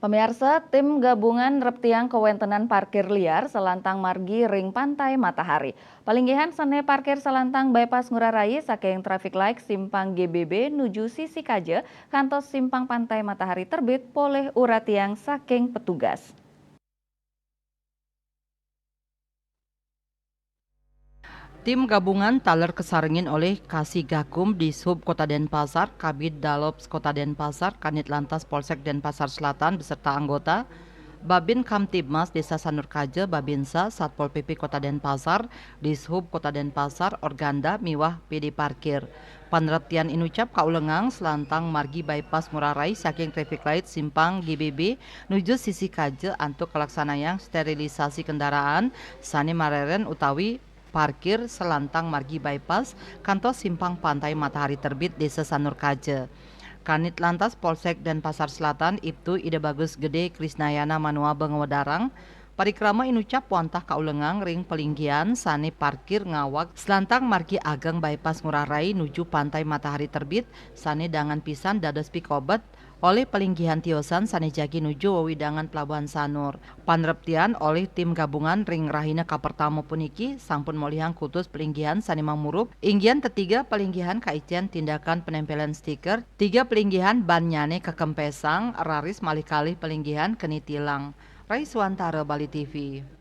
Pemirsa, tim gabungan Reptiang Kewentenan Parkir Liar Selantang Margi Ring Pantai Matahari. Palinggihan sene parkir Selantang bypass Ngurah Rai saking traffic light simpang GBB nuju sisi Kaje kantos simpang Pantai Matahari terbit poleh uratiang saking petugas. Tim gabungan taler kesarengin oleh Kasih Gakum di Sub Kota Denpasar, Kabid Dalops Kota Denpasar, Kanit Lantas Polsek Denpasar Selatan beserta anggota, Babin Kamtibmas Desa Sanurkaje, Babinsa, Satpol PP Kota Denpasar, Dishub Kota Denpasar, Organda, Miwah PD Parkir. Panertian inucap kaulengang Selantang Margi Bypass Ngurah Rai saking traffic light simpang GBB nuju sisi Kaje antuk kelaksanayang sterilisasi kendaraan sani mareren utawi parkir Selantang Margi Bypass kantos simpang Pantai Matahari Terbit Desa Sanurkaje. Kanit Lantas Polsek Denpasar Selatan Ibtu Ide Bagus Gede Krisnayana Manua Bengewedarang parikrama inucap wantah kaulengang ring pelinggian sane parkir ngawak Selantang Margi Ageng Bypass Ngurah Rai nuju Pantai Matahari Terbit sane dangan pisan dados pikobet oleh pelinggihan tiosan sane jagi nuju wewidangan Pelabuhan Sanur. Panreptian oleh tim gabungan ring rahina kapertamo puniki sampun molihang kutus pelinggihan sane mangmurup inggian ketiga pelinggihan kaician tindakan penempelan stiker, tiga pelinggihan bannyane kekempesang raris malih kalih pelinggihan kenitilang. Rai Suwantara, Bali TV.